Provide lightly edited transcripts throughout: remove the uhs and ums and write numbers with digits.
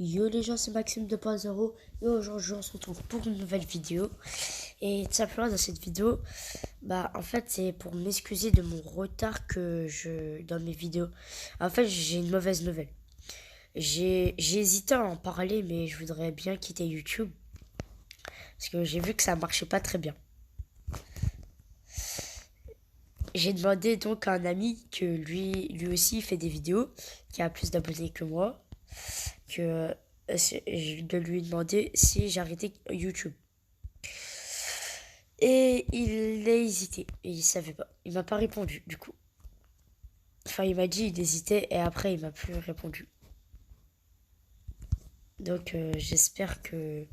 Yo les gens, c'est Maxime 2.0 et aujourd'hui on se retrouve pour une nouvelle vidéo. Et tout simplement dans cette vidéo, en fait c'est pour m'excuser de mon retard dans mes vidéos. En fait j'ai une mauvaise nouvelle. J'ai hésité à en parler mais je voudrais bien quitter YouTube parce que j'ai vu que ça marchait pas très bien. J'ai demandé donc à un ami que lui aussi fait des vidéos, qui a plus d'abonnés que moi, de lui demander si j'arrêtais YouTube. Et il a hésité. Et il savait pas. Il m'a pas répondu, du coup. Enfin, il m'a dit il hésitait et après, il m'a plus répondu. Donc, j'espère que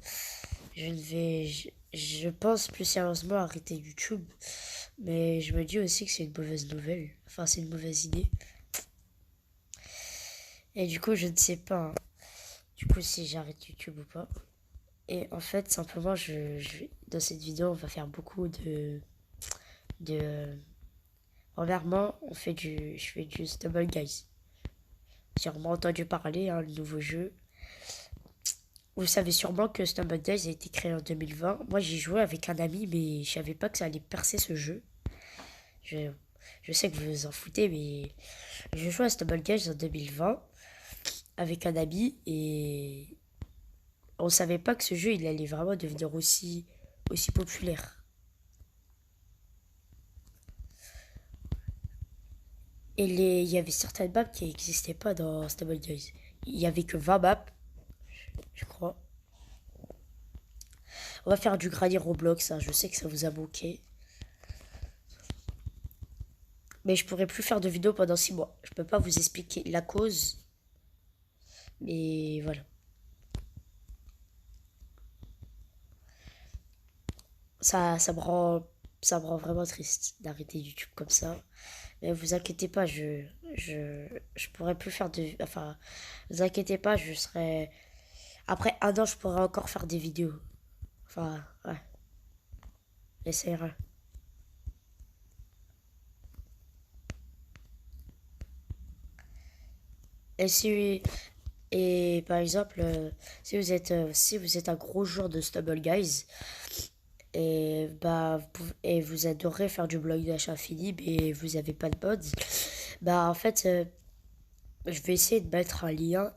je ne vais. Je pense plus sérieusement arrêter YouTube. Mais je me dis aussi que c'est une mauvaise nouvelle. Enfin, c'est une mauvaise idée. Et du coup, je ne sais pas, hein, du coup, si j'arrête YouTube ou pas. Et en fait, simplement, dans cette vidéo, on va faire beaucoup de premièrement, je fais du Stumble Guys. Sûrement entendu parler, hein, le nouveau jeu. Vous savez sûrement que Stumble Guys a été créé en 2020. Moi, j'y jouais avec un ami, mais je savais pas que ça allait percer ce jeu. Je, je sais que vous vous en foutez, mais je jouais à Stumble Guys en 2020 avec un ami et on savait pas que ce jeu, il allait vraiment devenir aussi populaire. Il y avait certaines maps qui n'existaient pas dans Stumble Guys. Il y avait que 20 maps, je crois. On va faire du granit Roblox, hein. Je sais que ça vous a manqué. Mais je pourrais plus faire de vidéos pendant 6 mois. Je peux pas vous expliquer la cause. Mais voilà. Ça me ça me rend vraiment triste d'arrêter YouTube comme ça. Mais vous inquiétez pas, je pourrais plus faire de, enfin, vous inquiétez pas, je serai, après un an, je pourrais encore faire des vidéos. Enfin, ouais, j'essaierai. Et si, et par exemple, si vous êtes un gros joueur de Stumble Guys, et vous adorez faire du blog d'achat infini, et vous avez pas de mods, en fait, je vais essayer de mettre un lien.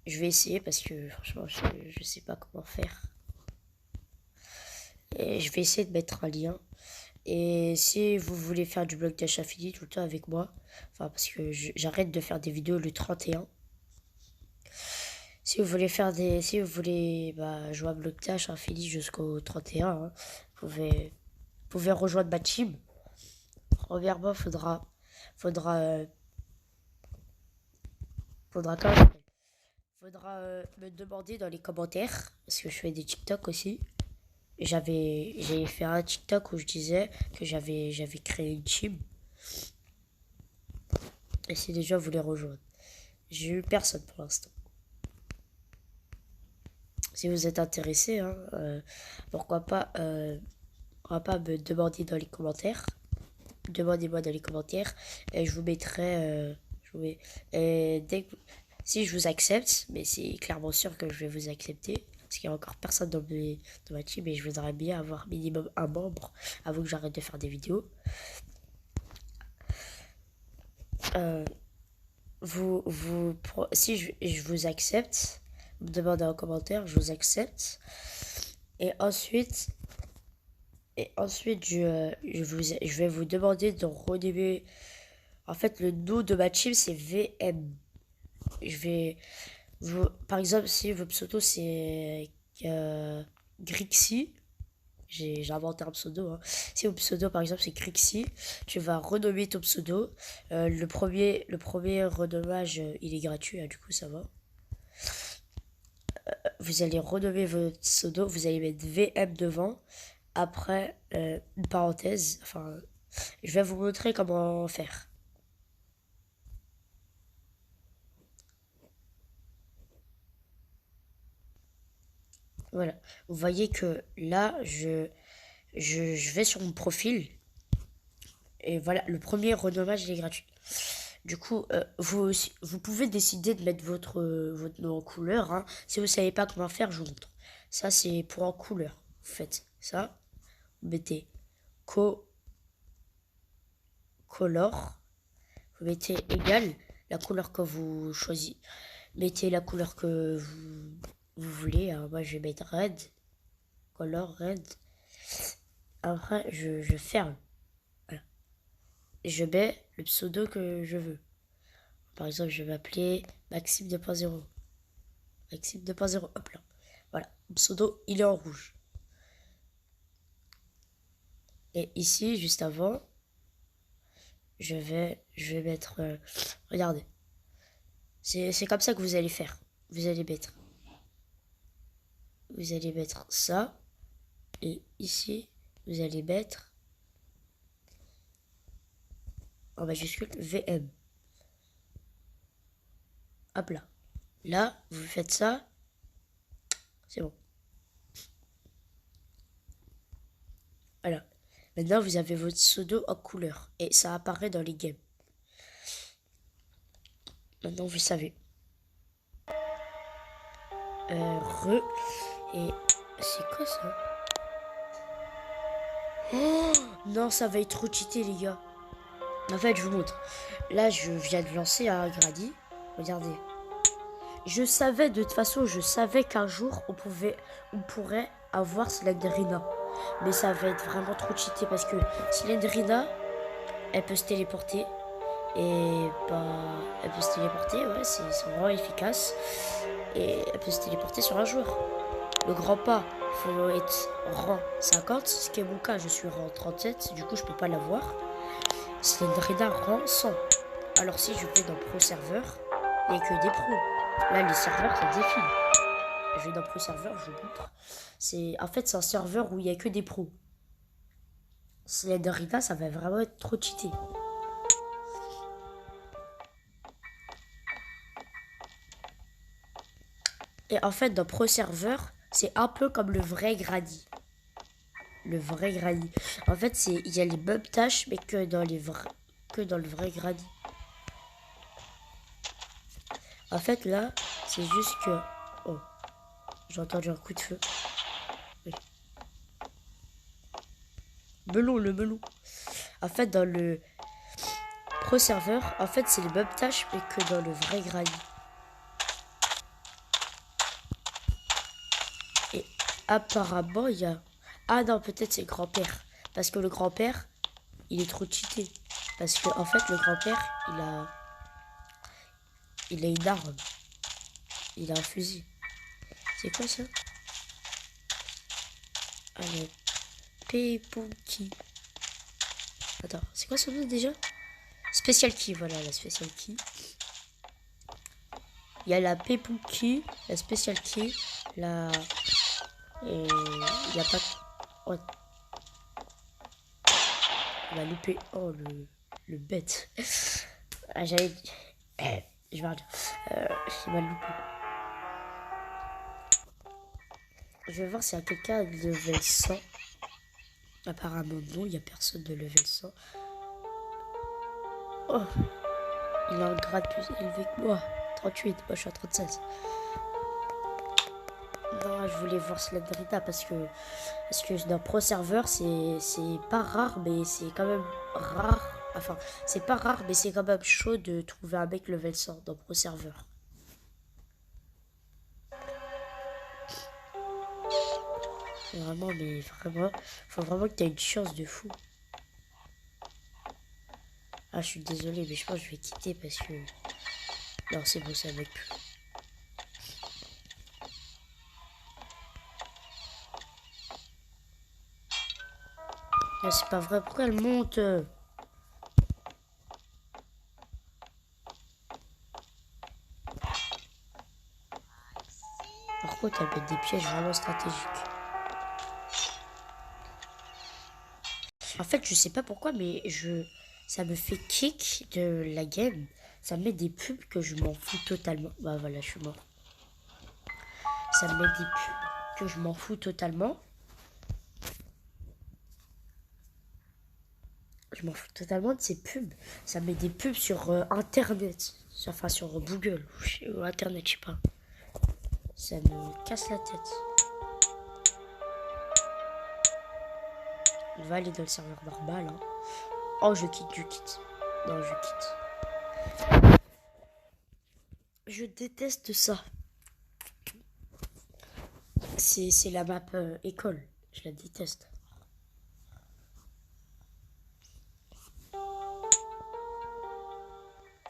Je vais essayer parce que franchement, je sais pas comment faire. Et je vais essayer de mettre un lien. Et si vous voulez faire du blog d'achat infini tout le temps avec moi, enfin parce que j'arrête de faire des vidéos le 31. Si vous voulez jouer à Block Dash Infini jusqu'au 31, hein, vous pouvez rejoindre ma team. Premièrement, faudra, euh, faudra quand même, faudra me demander dans les commentaires, parce que je fais des TikTok aussi. J'ai fait un TikTok où je disais que j'avais créé une team. Et si les gens voulaient rejoindre. J'ai eu personne pour l'instant. Si vous êtes intéressé, hein, pourquoi pas me demander dans les commentaires. Demandez-moi dans les commentaires et je vous mettrai. Et si je vous accepte, mais c'est clairement sûr que je vais vous accepter, parce qu'il y a encore personne dans ma team et je voudrais bien avoir minimum un membre avant que j'arrête de faire des vidéos. Euh, si je vous accepte, vous me demandez en commentaire, je vous accepte. Et ensuite, je vais vous demander de redémarrer. En fait, le nom de ma team, c'est VM. Je vais. Par exemple, si votre pseudo, c'est Grixie, j'ai inventé un pseudo, hein. Si votre pseudo, par exemple, c'est Grixie, tu vas renommer ton pseudo. Le premier renommage, il est gratuit, hein, du coup, ça va. Vous allez renommer votre pseudo, vous allez mettre VM devant. Après, une parenthèse. Enfin, je vais vous montrer comment faire. Voilà. Vous voyez que là, je vais sur mon profil. Et voilà, le premier renommage, il est gratuit. Du coup, vous pouvez décider de mettre votre nom en couleur. Hein. Si vous savez pas comment faire, je vous montre. Ça, c'est pour en couleur. Vous faites ça. Vous mettez co color. Vous mettez égal la couleur que vous choisissez. Mettez la couleur que vous voulez. Alors, moi, je vais mettre red. Color red. Après, je ferme. Voilà. Je mets le pseudo que je veux. Par exemple, je vais m'appeler Maxime 2.0. Maxime 2.0. Hop là. Voilà. Le pseudo, il est en rouge. Et ici, juste avant, je vais mettre... regardez. C'est comme ça que vous allez faire. Vous allez mettre ça. Et ici, vous allez mettre en majuscule VM. Hop là. Là, vous faites ça. C'est bon. Voilà. Maintenant, vous avez votre pseudo en couleur. Et ça apparaît dans les games. Maintenant, vous savez. Et c'est quoi ça? Oh non, ça va être trop cheaté, les gars. En fait, je vous montre. Là, je viens de lancer un Grady. Regardez. Je savais, de toute façon, je savais qu'un jour, on pourrait avoir Slenderina. Mais ça va être vraiment trop cheaté parce que Slenderina, elle peut se téléporter. Et bah, elle peut se téléporter, ouais, c'est vraiment efficace. Et elle peut se téléporter sur un joueur. Le grand pas, faut être rang 50, ce qui est mon cas, je suis rang 37, du coup je peux pas l'avoir. Slenderina rang 100. Alors si je vais dans Pro Serveur, il n'y a que des pros. Là les serveurs ça défile. Je vais dans Pro Serveur, je vous montre. En fait c'est un serveur où il n'y a que des pros. Slenderina ça va vraiment être trop cheaté. Et en fait dans Pro Serveur, c'est un peu comme le vrai Grady. Le vrai Grady. En fait, il y a les mêmes tâches, mais que dans le vrai Grady. En fait, là, c'est juste que... Oh, j'ai entendu un coup de feu. Oui. Melon, le melon. En fait, dans le Pro Serveur, en fait, c'est les mêmes tâches, mais que dans le vrai Grady. Et apparemment, il y a... Ah non, peut-être c'est grand-père. Parce que le grand-père, il est trop cheaté. Parce que, en fait, le grand-père, il a une arme. Il a un fusil. C'est quoi ça? Allez, Pepunky. Attends, c'est quoi ce nom déjà? Special Key, voilà la Special Key. Il y a la Pepunky, la Special Key, la... Et il n'y a pas... Oh. Il m'a loupé. Oh, le bête. Ah, j'avais... Je vais arrêter. Il m'a loupé. Je vais voir s'il y a quelqu'un de level 100. Apparemment non, il n'y a personne de level 100. Oh, il a un grade plus élevé que moi. 38, moi je suis à 36. Non, je voulais voir Slenderina parce que dans Pro Serveur, c'est pas rare, mais c'est quand même rare. Enfin, c'est pas rare, mais c'est quand même chaud de trouver un mec level 100 dans Pro Serveur. Vraiment, mais vraiment, faut vraiment que tu aies une chance de fou. Ah, je suis désolé, mais je pense que je vais quitter parce que... Non, c'est bon, ça va plus. Ah, c'est pas vrai, pourquoi elle monte? Par contre, elle met des pièges vraiment stratégiques. En fait, je sais pas pourquoi, mais ça me fait kick de la game. Ça me met des pubs que je m'en fous totalement. Bah voilà, je suis mort. Ça me met des pubs que je m'en fous totalement. Je m'en fous totalement de ces pubs. Ça met des pubs sur Internet. Enfin, sur Google ou Internet, je sais pas. Ça me casse la tête. On va aller dans le serveur normal. Hein. Oh, je quitte. Non, je quitte. Je déteste ça. C'est la map école. Je la déteste.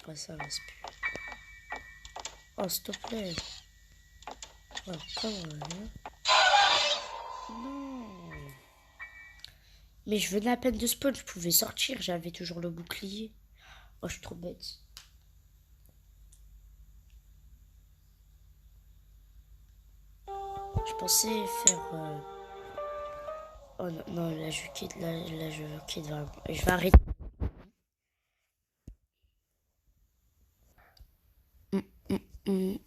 Oh, ça reste plus. Oh, s'il te plaît. Oh, comment, non. Mais je venais à peine de spawn, je pouvais sortir, j'avais toujours le bouclier. Oh, je suis trop bête. Je pensais faire... Oh non, non, là je quitte, là je quitte vraiment. Je vais arrêter.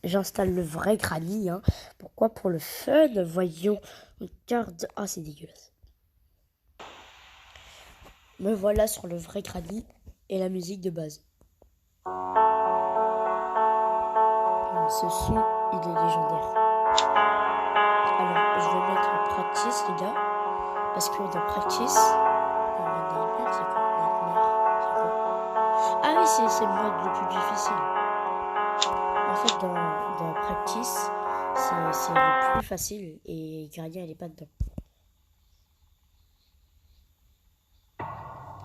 J'installe le vrai Granny. Hein. Pourquoi? Pour le fun. Voyons. Regarde. Ah, c'est dégueulasse. Me voilà sur le vrai Granny et la musique de base. Ce son, il est légendaire. Alors, je vais mettre en practice, les gars. Parce que dans practice... Nightmare, c'est quoi? Nightmare, c'est quoi? Ah oui, c'est le mode le plus difficile. En fait, dans practice, c'est le plus facile et Granny, elle est pas dedans.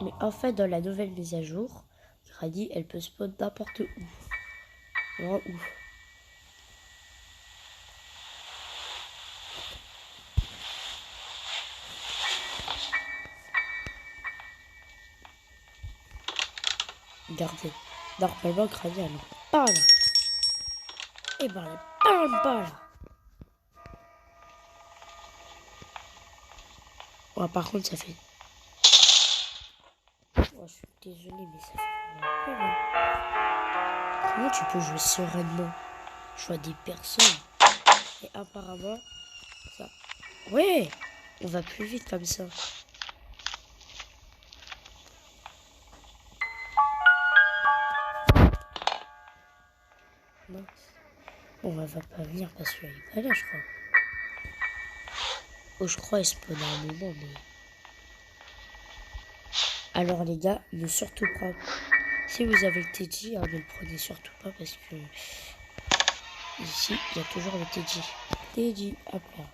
Mais en fait, dans la nouvelle mise à jour, Granny, elle peut spawn n'importe où. Vraiment où. Regardez. Normalement, Granny, elle est pas là. Et ben, elle est pas là. Ouais, par contre, ça fait... Oh, je suis désolée, mais ça fait vraiment peur. Hein. Comment tu peux jouer sereinement? Je vois des personnes. Et apparemment, ça... Ouais, on va plus vite comme ça. Mince. Bon, elle va pas venir parce qu'elle est pas là, je crois. Oh, je crois, elle spawn à un moment, mais... Alors, les gars, ne surtout pas... Si vous avez le TG, hein, ne le prenez surtout pas parce que... Ici, il y a toujours le TG. TG, hop là.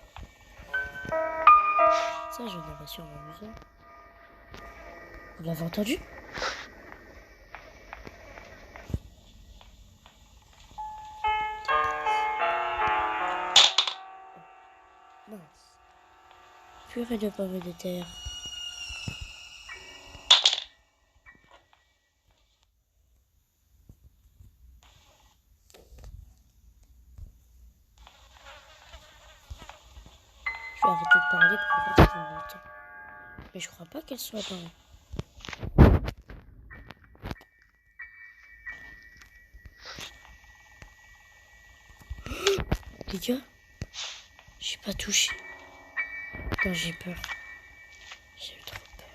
Ça, j'en aurais sûrement besoin. Vous l'avez entendu? Mince. Purée de pommes de terre. Je vais arrêter de parler pour rester longtemps. Mais je crois pas qu'elle soit dans... Les gars, j'ai pas touché. Non, j'ai peur. J'ai trop peur.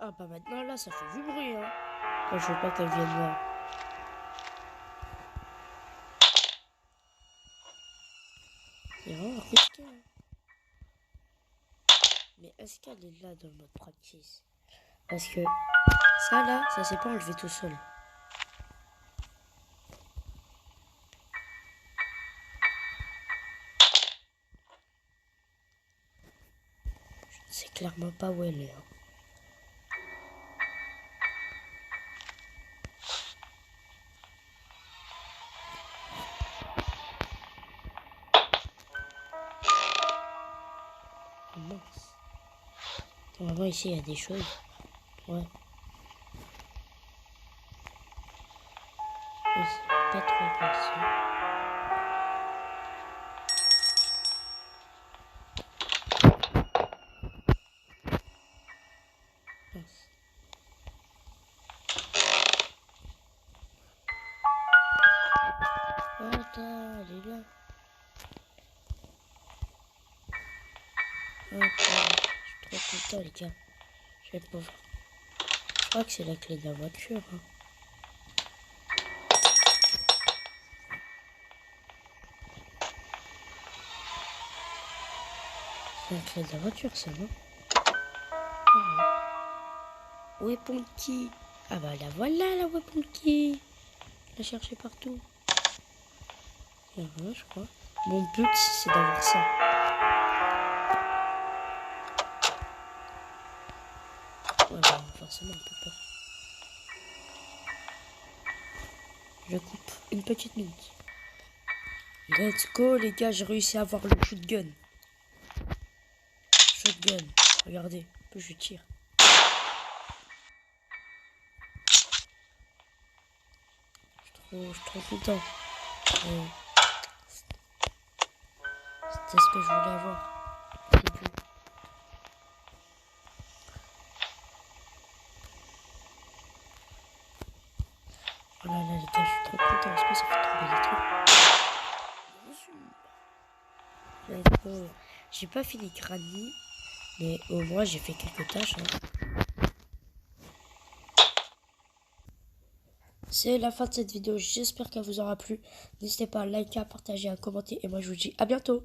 Ah bah maintenant là, ça fait du bruit, hein. Quand je veux pas qu'elle vienne voir. C'est vraiment risqué. Hein. Mais est-ce qu'elle est là dans notre practice? Parce que ça là, ça s'est pas enlevé tout seul. Je sais clairement pas où elle est. Hein. Oh, mince. Normalement ici il y a des choses. Ouais. Mais c'est pas trop comme ça. Mince. là. Hop, je suis trop content, les gars. Je vais pouvoir. Je crois que c'est la clé de la voiture. Hein. C'est la clé de la voiture, ça, non? Où est Ponky? Ah bah la voilà, la Weapon Key. La chercher partout. Il y a rien, je crois. Mon but, c'est d'avoir ça. Ouais, bah, forcément, on peut pas. Je coupe une petite minute. Let's go, les gars, j'ai réussi à avoir le shotgun. Shotgun. Regardez, je tire. Je suis trop content. C'était ce que je voulais avoir. C'est tout. Oh là là, les gars, je suis trop content. Est-ce que ça fait tomber les trucs? J'ai pas fini Granny, mais au moins j'ai fait quelques tâches. Hein. C'est la fin de cette vidéo. J'espère qu'elle vous aura plu. N'hésitez pas à liker, à partager, à commenter. Et moi, je vous dis à bientôt.